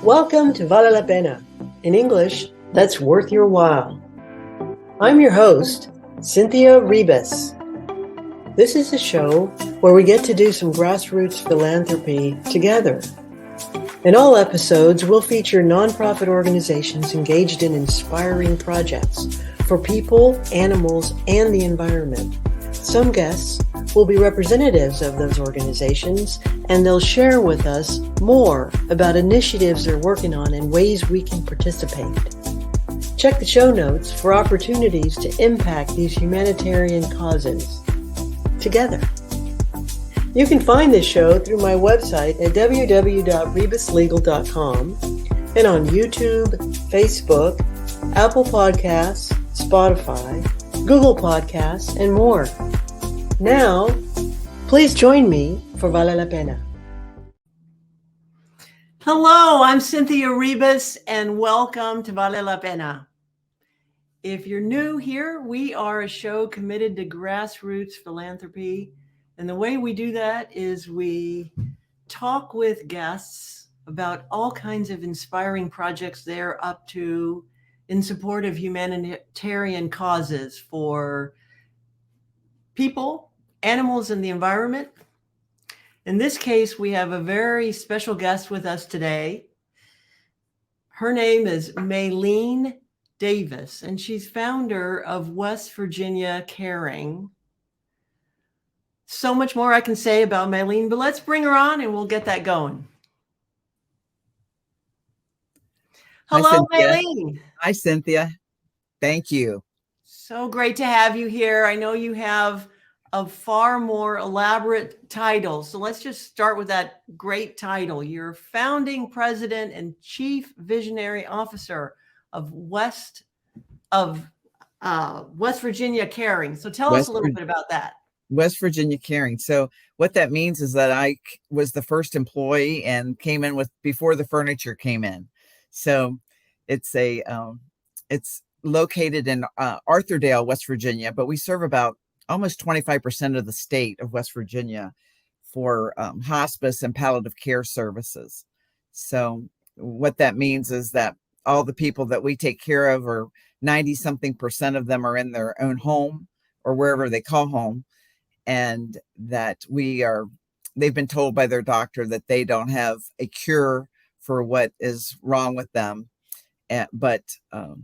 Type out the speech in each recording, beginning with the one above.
Welcome to Vale la Pena. In English, that's worth your while. I'm your host, Cynthia Ribas. This is a show where we get to do some grassroots philanthropy together. In all episodes, we'll feature nonprofit organizations engaged in inspiring projects for people, animals, and the environment. Some guests will be representatives of those organizations, and they'll share with us more about initiatives they're working on and ways we can participate. Check the show notes for opportunities to impact these humanitarian causes together. You can find this show through my website at www.rebuslegal.com and on YouTube, Facebook, Apple Podcasts, Spotify, Google Podcasts, and more. Now, please join me for Vale la Pena. Hello, I'm Cynthia Ribas, and welcome to Vale la Pena. If you're new here, we are a show committed to grassroots philanthropy. And the way we do that is we talk with guests about all kinds of inspiring projects they're up to in support of humanitarian causes for people, animals, and the environment. In this case, we have a very special guest with us today. Her name is Malene Davis, and she's founder of West Virginia Caring. So much more I can say about Malene, but let's bring her on and we'll get that going. Hello, Malene. Hi, Cynthia. Thank you. So great to have you here. I know you have a far more elaborate title. So let's just start with that great title. You're founding president and chief visionary officer of West Virginia Caring. So tell us a little bit about that. West Virginia Caring. So what that means is that I was the first employee and came in before the furniture came in. So it's located in Arthurdale, West Virginia, but we serve about almost 25% of the state of West Virginia for hospice and palliative care services. So what that means is that all the people that we take care of, or 90-something% of them, are in their own home or wherever they call home. And that they've been told by their doctor that they don't have a cure for what is wrong with them.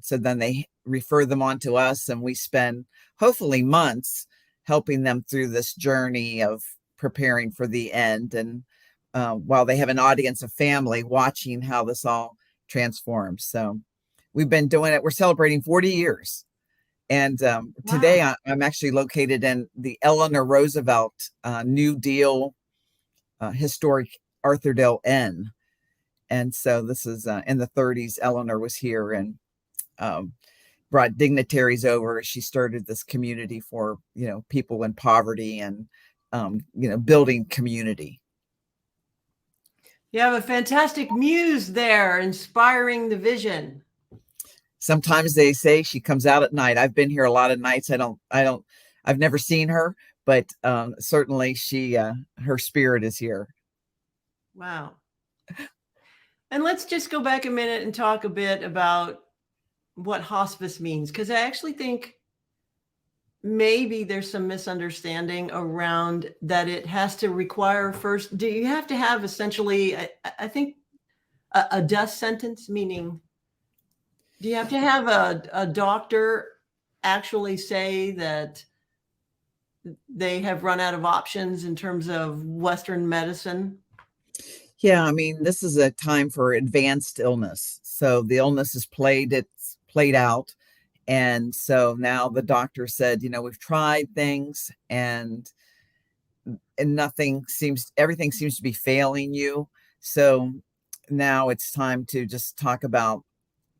So then they refer them on to us, and we spend hopefully months helping them through this journey of preparing for the end. And while they have an audience of family watching how this all transforms. So we've been doing it. We're celebrating 40 years. And today I'm actually located in the Eleanor Roosevelt New Deal historic Arthurdale Inn. And so this is in the 30s. Eleanor was here and brought dignitaries over. She started this community for, people in poverty and, building community. You have a fantastic muse there, inspiring the vision. Sometimes they say she comes out at night. I've been here a lot of nights. I've never seen her, but certainly her spirit is here. Wow. And let's just go back a minute and talk a bit about what hospice means, because I actually think maybe there's some misunderstanding around that. It has to require first, do you have to have essentially, I think, a death sentence, meaning do you have to have a doctor actually say that they have run out of options in terms of Western medicine? Yeah, I mean, this is a time for advanced illness. So the illness is it's played out. And so now the doctor said, we've tried things and everything seems to be failing you. So now it's time to just talk about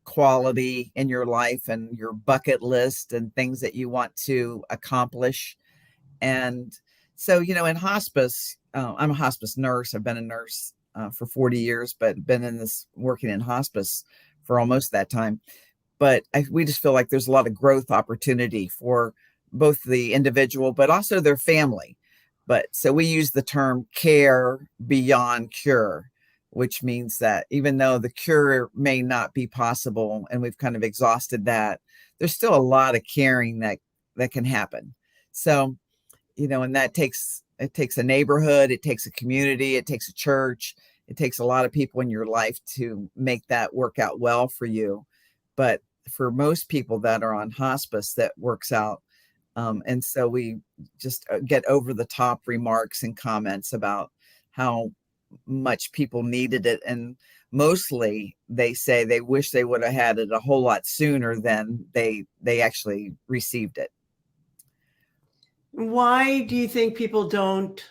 quality in your life and your bucket list and things that you want to accomplish. And so, in hospice, I'm a hospice nurse. I've been a nurse for 40 years, but been working in hospice for almost that time. But we just feel like there's a lot of growth opportunity for both the individual, but also their family. But so we use the term care beyond cure, which means that even though the cure may not be possible and we've kind of exhausted that, there's still a lot of caring that can happen. So, and that takes a neighborhood, it takes a community, it takes a church, it takes a lot of people in your life to make that work out well for you. But for most people that are on hospice, that works out. And so we just get over the top remarks and comments about how much people needed it. And mostly they say they wish they would have had it a whole lot sooner than they actually received it. Why do you think people don't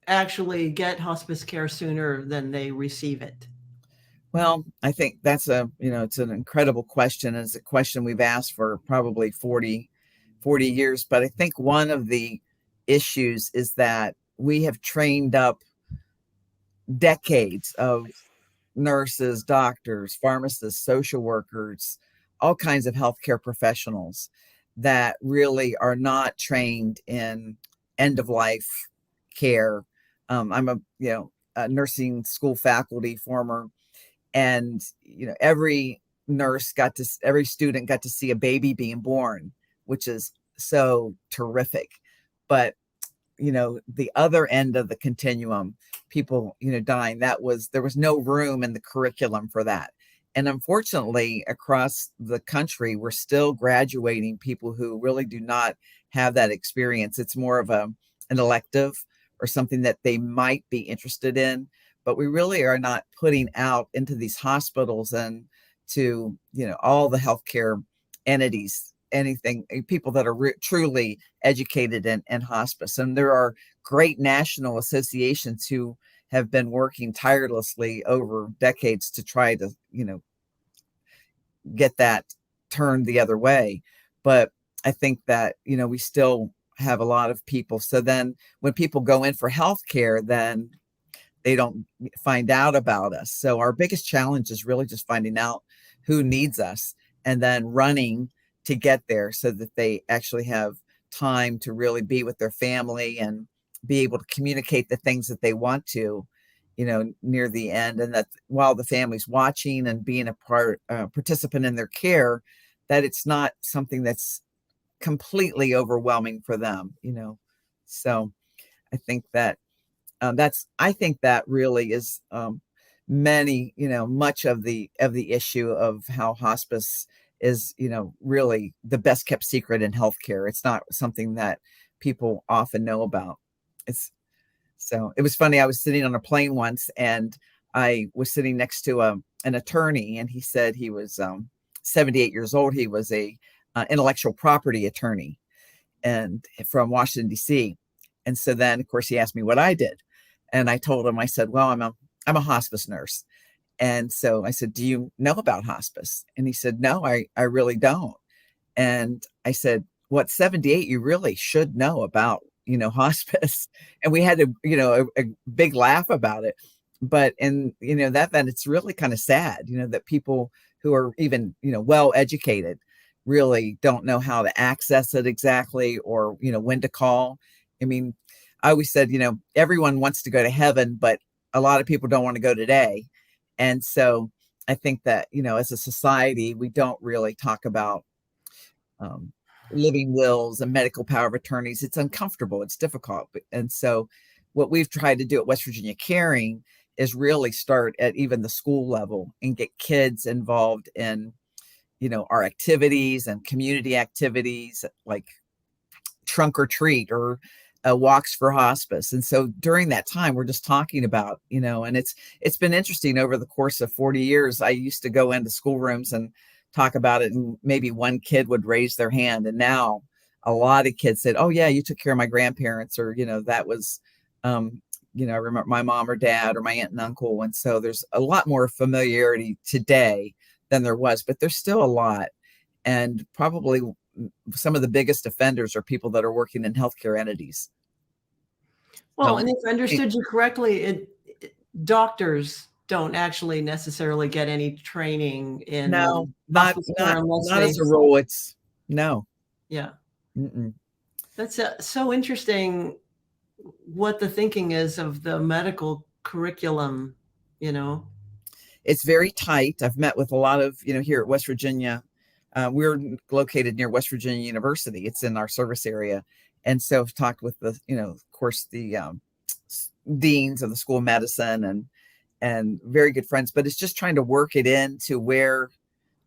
actually get hospice care sooner than they receive it? Well, I think that's it's an incredible question. It's a question we've asked for probably 40 years. But I think one of the issues is that we have trained up decades of nurses, doctors, pharmacists, social workers, all kinds of healthcare professionals that really are not trained in end of life care. I'm a nursing school faculty former, and every student got to see a baby being born, which is so terrific. But the other end of the continuum, people dying, there was no room in the curriculum for that. And unfortunately, across the country, we're still graduating people who really do not have that experience. It's more of an elective or something that they might be interested in, but we really are not putting out into these hospitals and to all the healthcare entities, people that are truly educated in hospice. And there are great national associations who have been working tirelessly over decades to try to get that turned the other way. But I think that we still have a lot of people. So then when people go in for healthcare, then they don't find out about us. So our biggest challenge is really just finding out who needs us and then running to get there so that they actually have time to really be with their family and be able to communicate the things that they want to, near the end. And that while the family's watching and being a participant in their care, that it's not something that's completely overwhelming for them, So I think that I think that really is much of the issue of how hospice is, really the best kept secret in healthcare. It's not something that people often know about. It was funny. I was sitting on a plane once and I was sitting next to an attorney, and he said he was 78 years old. He was a intellectual property attorney and from Washington, D.C. And so then, of course, he asked me what I did. And I told him, I said, well, I'm a hospice nurse. And so I said, do you know about hospice? And he said, no, I really don't. And I said, well, at 78, you really should know about, hospice. And we had a big laugh about it. But that it's really kind of sad, that people who are even, well educated really don't know how to access it exactly, or, when to call. I mean, I always said, everyone wants to go to heaven, but a lot of people don't want to go today. And so I think that, as a society, we don't really talk about living wills and medical power of attorneys. It's uncomfortable. It's difficult. And so what we've tried to do at West Virginia Caring is really start at even the school level and get kids involved in, our activities and community activities like trunk or treat or walks for hospice. And so during that time, we're just talking about, and it's been interesting over the course of 40 years. I used to go into schoolrooms and talk about it, and maybe one kid would raise their hand. And now a lot of kids said, oh yeah, you took care of my grandparents, or, that was, I remember my mom or dad or my aunt and uncle. And so there's a lot more familiarity today than there was, but there's still a lot. And probably some of the biggest offenders are people that are working in healthcare entities. Well, and if I understood you correctly, doctors don't actually necessarily get any training in not as a rule. It's no. Yeah. Mm-mm. That's so interesting what the thinking is of the medical curriculum you know? It's very tight. I've met with a lot of, here at West Virginia. We're located near West Virginia University. It's in our service area. And so I've talked with the, of course, the deans of the School of Medicine and very good friends, but it's just trying to work it into where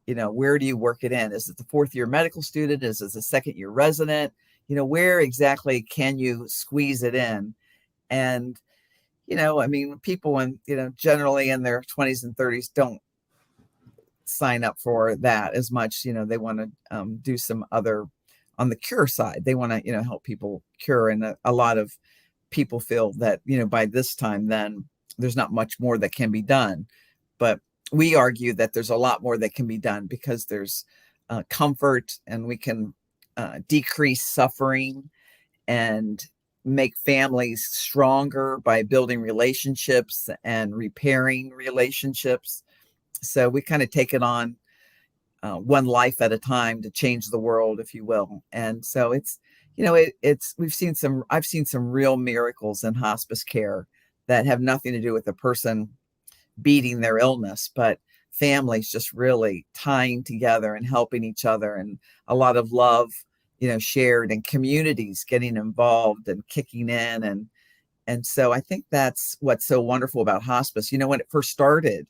do you work it in? Is it the fourth year medical student? Is it a second year resident? Where exactly can you squeeze it in? And, I mean, people generally in their 20s and 30s don't sign up for that as much. They want to do some other on the cure side. They want to, help people cure. And a lot of people feel that, by this time, then there's not much more that can be done. But we argue that there's a lot more that can be done because there's comfort, and we can decrease suffering and make families stronger by building relationships and repairing relationships. So we kind of take it on one life at a time to change the world, if you will. And so it's, I've seen some real miracles in hospice care that have nothing to do with the person beating their illness, but families just really tying together and helping each other, and a lot of love, shared, and communities getting involved and kicking in. And so I think that's what's so wonderful about hospice. When it first started,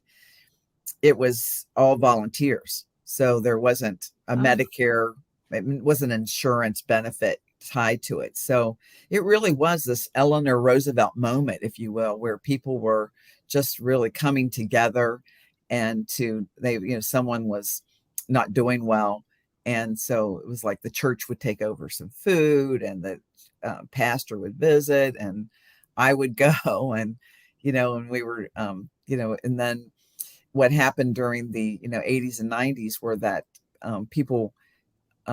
it was all volunteers. So there wasn't a Medicare, it wasn't an insurance benefit tied to it. So it really was this Eleanor Roosevelt moment, if you will, where people were just really coming together, and someone was not doing well. And so it was like the church would take over some food, and the pastor would visit, and I would go, and, and we were, and then what happened during the 80s and 90s were that people,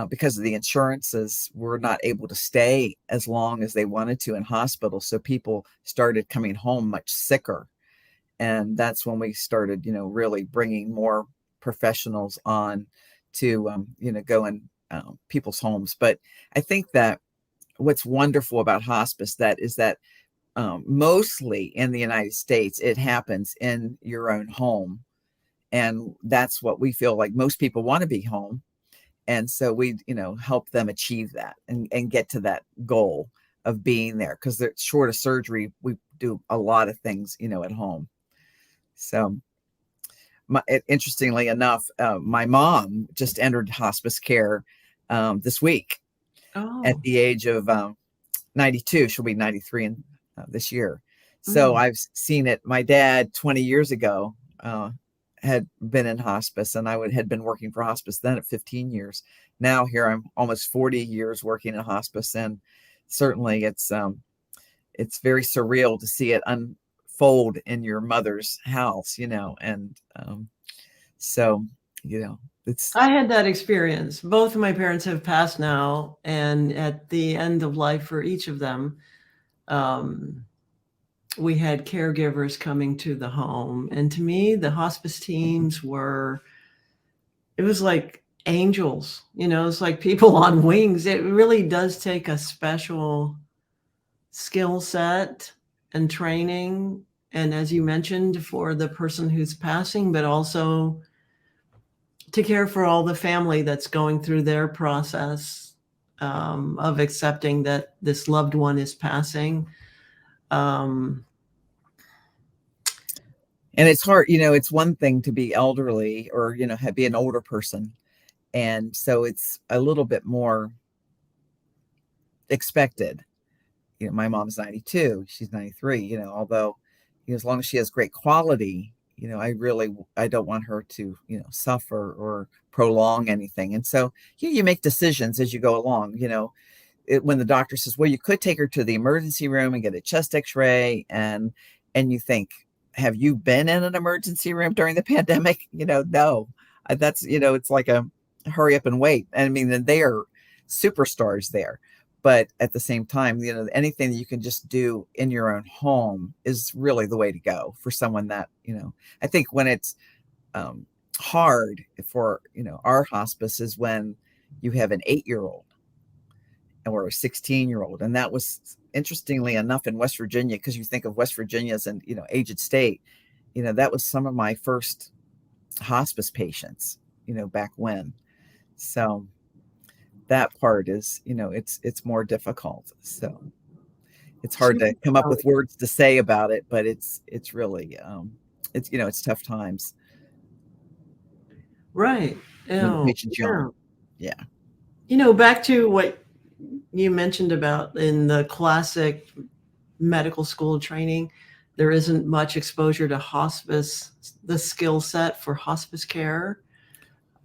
because of the insurances, were not able to stay as long as they wanted to in hospitals. So people started coming home much sicker. And that's when we started, really bringing more professionals on to, go in people's homes. But I think that what's wonderful about hospice is that mostly in the United States, it happens in your own home. And that's what we feel like most people want to be home. And so we, help them achieve that and get to that goal of being there, because they're short of surgery. We do a lot of things, at home. So interestingly enough, my mom just entered hospice care this week at the age of 92. She'll be 93 this year. So I've seen it. My dad 20 years ago had been in hospice, and had been working for hospice then at 15 years. Now here I'm almost 40 years working in hospice, and certainly it's very surreal to see it unfold in your mother's house, and so, I had that experience. Both of my parents have passed now, and at the end of life for each of them, we had caregivers coming to the home. And to me, the hospice teams it was like angels, it's like people on wings. It really does take a special skill set and training. And as you mentioned, for the person who's passing, but also to care for all the family that's going through their process of accepting that this loved one is passing. And it's hard, it's one thing to be elderly or, be an older person. And so it's a little bit more expected. My mom's 92, she's 93, although, as long as she has great quality, I don't want her to, suffer or prolong anything. And so you make decisions as you go along, when the doctor says, well, you could take her to the emergency room and get a chest x-ray, and you think, have you been in an emergency room during the pandemic? No, that's, it's like a hurry up and wait. I mean, they are superstars there, but at the same time, anything that you can just do in your own home is really the way to go for someone that, I think when it's hard for, our hospice is when you have an 8-year-old or a 16-year-old. And that was, interestingly enough, in West Virginia, because you think of West Virginia as an, aged state, that was some of my first hospice patients, back when. So that part is, it's more difficult. So it's hard to come up with words to say about it, but it's really, it's tough times. Right. When the Oh, patient's yeah. young. Yeah. Back to what you mentioned about in the classic medical school training, there isn't much exposure to hospice, the skill set for hospice care.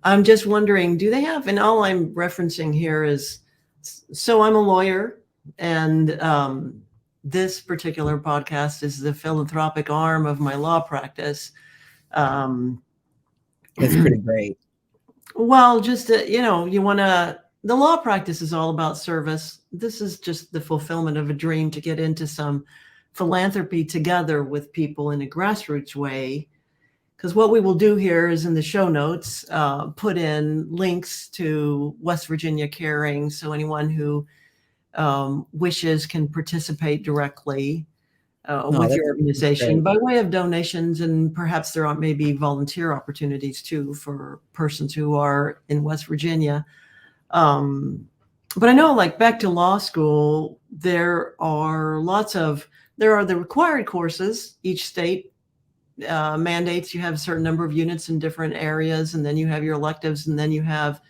I'm just wondering, do they have, and all I'm referencing here is, so I'm a lawyer, and this particular podcast is the philanthropic arm of my law practice. Um, It's pretty great. Well, just, the law practice is all about service. This is just the fulfillment of a dream to get into some philanthropy together with people in a grassroots way. Because what we will do here is in the show notes, put in links to West Virginia Caring. So anyone who wishes can participate directly with your organization by way of donations, and perhaps there are maybe volunteer opportunities too for persons who are in West Virginia. But I know, like, back to law school, there are the required courses. Each state mandates you have a certain number of units in different areas, and then you have your electives, and then you have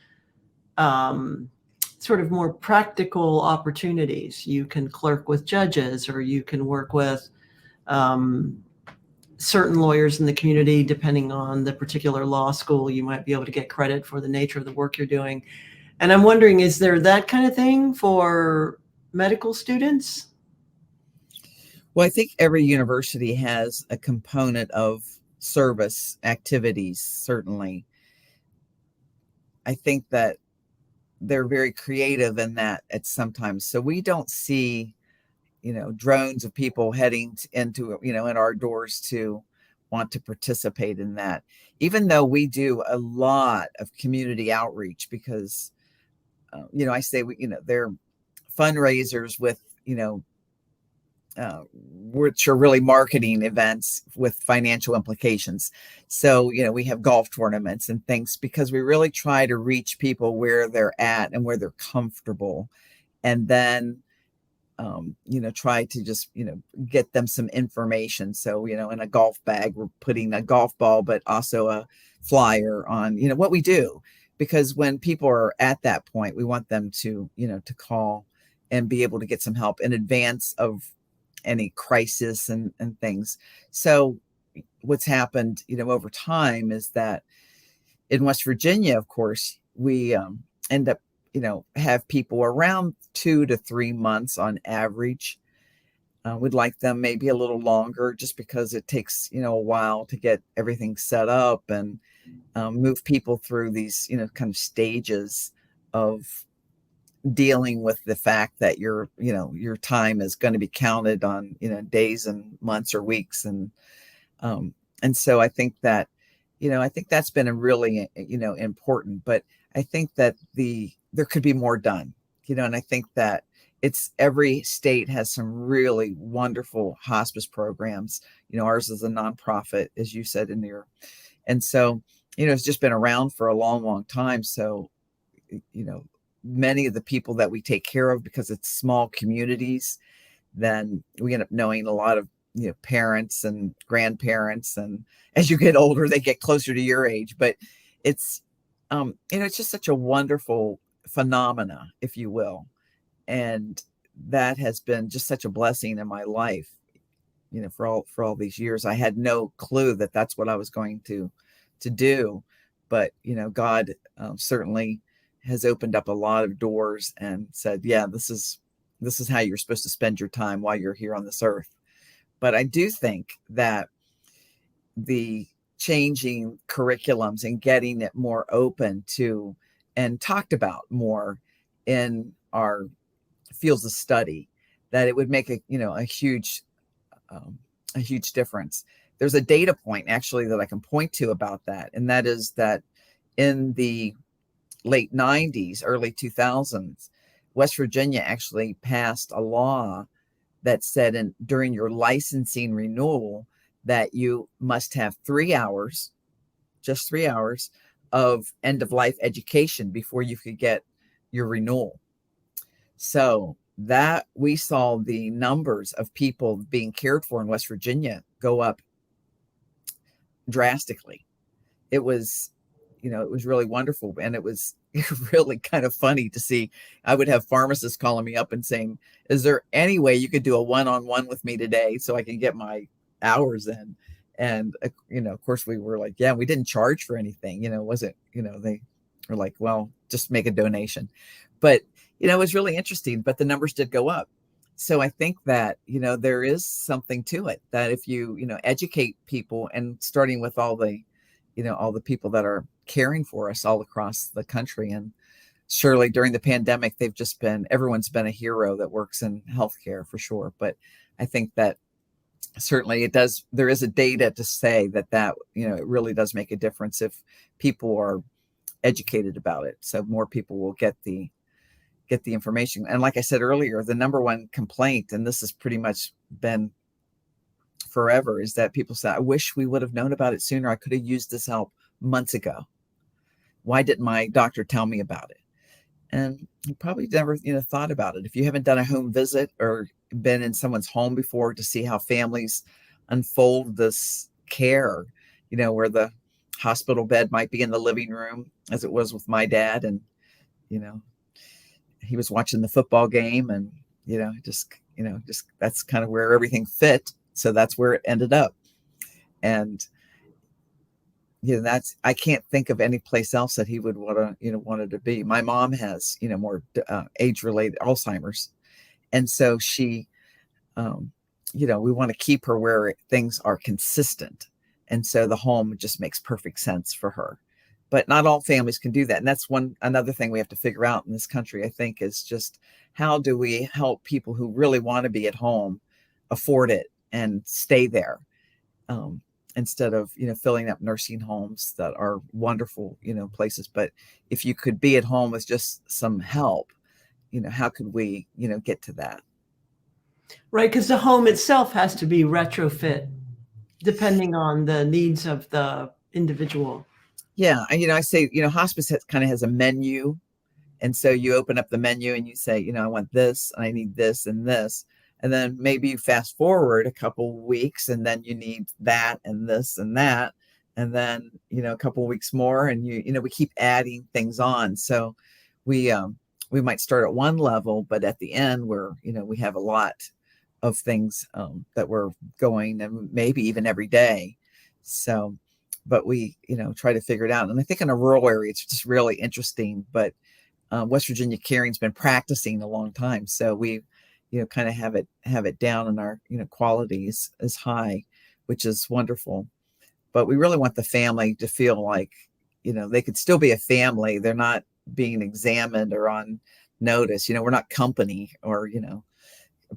sort of more practical opportunities. You can clerk with judges, or you can work with certain lawyers in the community. Depending on the particular law school, you might be able to get credit for the nature of the work you're doing. And I'm wondering, is there that kind of thing for medical students? Well, I think every university has a component of service activities, certainly. I think that they're very creative in that at sometimes. So we don't see, drones of people heading into, in our doors to want to participate in that, even though we do a lot of community outreach because, I say, they're fundraisers with, which are really marketing events with financial implications. So, we have golf tournaments and things because we really try to reach people where they're at and where they're comfortable. And then, try to just, get them some information. So, in a golf bag, we're putting a golf ball, but also a flyer on, what we do. Because when people are at that point, we want them to, to call and be able to get some help in advance of any crisis and things. So what's happened, over time is that in West Virginia, of course, we end up, have people around 2 to 3 months on average. We'd like them maybe a little longer just because it takes, a while to get everything set up and move people through these, kind of stages of dealing with the fact that your time is going to be counted on, days and months or weeks. And so I think that, I think that's been a really, important, but I think that there could be more done, and I think that every state has some really wonderful hospice programs. Ours is a nonprofit, as you said and so, it's just been around for a long, long time. So, many of the people that we take care of, because it's small communities, then we end up knowing a lot of, parents and grandparents. And as you get older, they get closer to your age, but it's, it's just such a wonderful phenomena, if you will. And that has been just such a blessing in my life. For all these years, I had no clue that that's what I was going to do. But, God certainly has opened up a lot of doors and said, yeah, this is how you're supposed to spend your time while you're here on this earth. But I do think that the changing curriculums and getting it more open to and talked about more in our fields of study, that it would make a huge difference. There's a data point actually that I can point to about that, and that is that in the late 90s, early 2000s, West Virginia actually passed a law that said during your licensing renewal that you must have 3 hours, just 3 hours of end of life education before you could get your renewal. So that we saw the numbers of people being cared for in West Virginia go up drastically. It was, it was really wonderful. And it was really kind of funny to see. I would have pharmacists calling me up and saying, is there any way you could do a one-on-one with me today so I can get my hours in? And, of course we were like, yeah, we didn't charge for anything, wasn't, they were like, well, just make a donation. But, it was really interesting, but the numbers did go up. So I think that, there is something to it, that if you, educate people, and starting with all the people that are caring for us all across the country. And surely during the pandemic, everyone's been a hero that works in healthcare for sure. But I think that certainly there is a data to say that, it really does make a difference if people are educated about it. So more people will get the information. And like I said earlier, the number one complaint, and this has pretty much been forever, is that people say, I wish we would have known about it sooner. I could have used this help months ago. Why didn't my doctor tell me about it? And you probably never, thought about it. If you haven't done a home visit or been in someone's home before to see how families unfold this care, where the hospital bed might be in the living room, as it was with my dad. And, he was watching the football game, and, just that's kind of where everything fit. So that's where it ended up. And, I can't think of any place else that he would wanted to be. My mom has, more age-related Alzheimer's. And so she, we want to keep her where things are consistent. And so the home just makes perfect sense for her. But not all families can do that. And that's another thing we have to figure out in this country, I think, is just how do we help people who really want to be at home afford it and stay there, instead of, filling up nursing homes that are wonderful, places. But if you could be at home with just some help, how could we, get to that? Right, because the home itself has to be retrofit depending on the needs of the individual. Yeah. And, I say, hospice kind of has a menu. And so you open up the menu and you say, I want this, and I need this and this. And then maybe you fast forward a couple weeks, and then you need that and this and that. And then, a couple weeks more, and we keep adding things on. So we might start at one level, but at the end we have a lot of things that we're going, and maybe even every day. So, but we, try to figure it out. And I think in a rural area, it's just really interesting. But West Virginia Caring's been practicing a long time. So we, kind of have it down, and our, quality is high, which is wonderful. But we really want the family to feel like, they could still be a family. They're not being examined or on notice. We're not company or,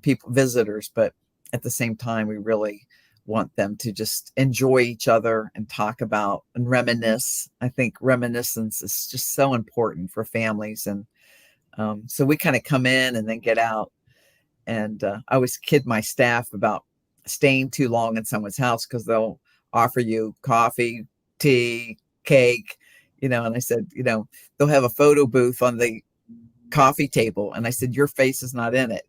people, visitors, but at the same time, we really want them to just enjoy each other and talk about and reminisce. I think reminiscence is just so important for families. And so we kind of come in and then get out. And I always kid my staff about staying too long in someone's house, because they'll offer you coffee, tea, cake, and I said, they'll have a photo booth on the coffee table. And I said, your face is not in it.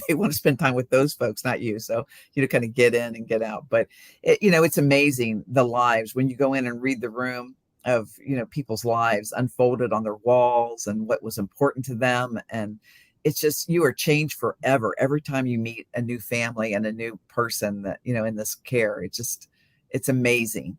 They want to spend time with those folks, not you. So, kind of get in and get out. But, it's amazing, the lives, when you go in and read the room of, people's lives unfolded on their walls and what was important to them. And it's just, you are changed forever. Every time you meet a new family and a new person that, in this care, it's amazing.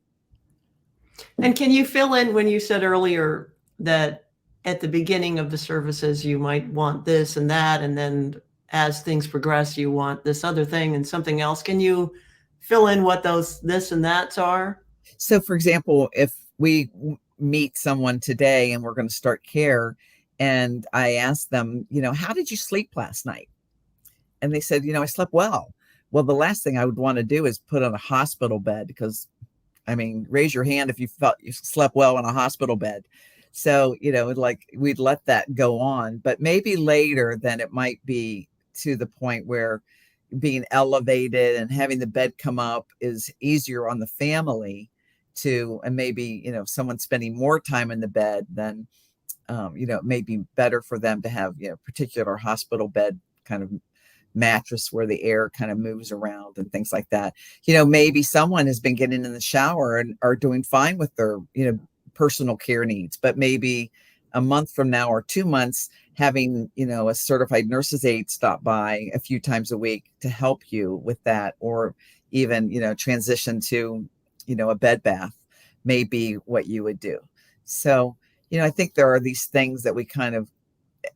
And can you fill in when you said earlier that at the beginning of the services, you might want this and that, and then as things progress, you want this other thing and something else. Can you fill in what those this and that's are? So, for example, if we meet someone today and we're going to start care, and I asked them, how did you sleep last night? And they said, I slept well. Well, the last thing I would want to do is put on a hospital bed, because, raise your hand if you felt you slept well on a hospital bed. So, like we'd let that go on, but maybe later then it might be to the point where, being elevated and having the bed come up is easier on the family and maybe, someone spending more time in the bed, then, it may be better for them to have, particular hospital bed kind of mattress where the air kind of moves around and things like that. Maybe someone has been getting in the shower and are doing fine with their, personal care needs, but maybe a month from now or 2 months, having, a certified nurse's aide stop by a few times a week to help you with that, or even, transition to, a bed bath may be what you would do. So, I think there are these things that we kind of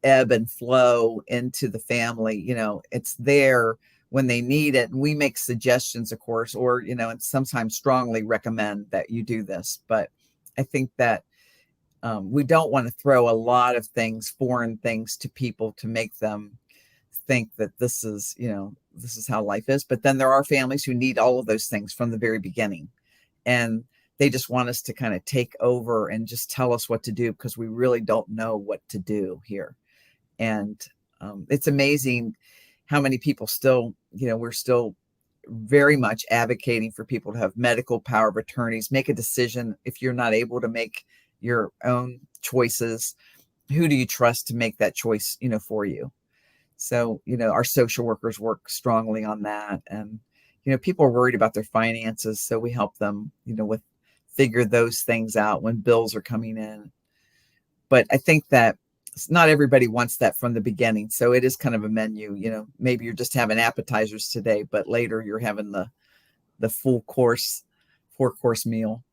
ebb and flow into the family. It's there when they need it. And we make suggestions, of course, or, and sometimes strongly recommend that you do this. But I think that we don't want to throw a lot of foreign things to people to make them think that this is how life is. But then there are families who need all of those things from the very beginning. And they just want us to kind of take over and just tell us what to do, because we really don't know what to do here. And it's amazing how many people still, we're still very much advocating for people to have medical power of attorneys, make a decision. If you're not able to make your own choices, who do you trust to make that choice, for you? So, our social workers work strongly on that. And, people are worried about their finances. So we help them, figure those things out when bills are coming in. But I think that not everybody wants that from the beginning. So it is kind of a menu, maybe you're just having appetizers today, but later you're having the full course, 4-course meal.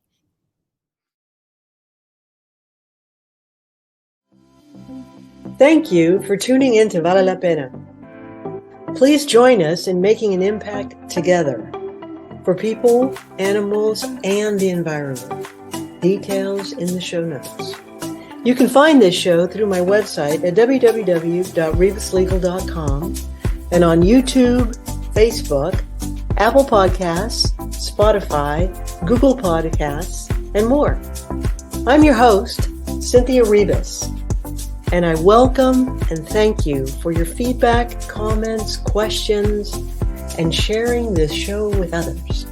Thank you for tuning in to Vale la Pena. Please join us in making an impact together for people, animals, and the environment. Details in the show notes. You can find this show through my website at www.ribaslegal.com and on YouTube, Facebook, Apple Podcasts, Spotify, Google Podcasts, and more. I'm your host, Cynthia Ribas, and I welcome and thank you for your feedback, comments, questions, and sharing this show with others.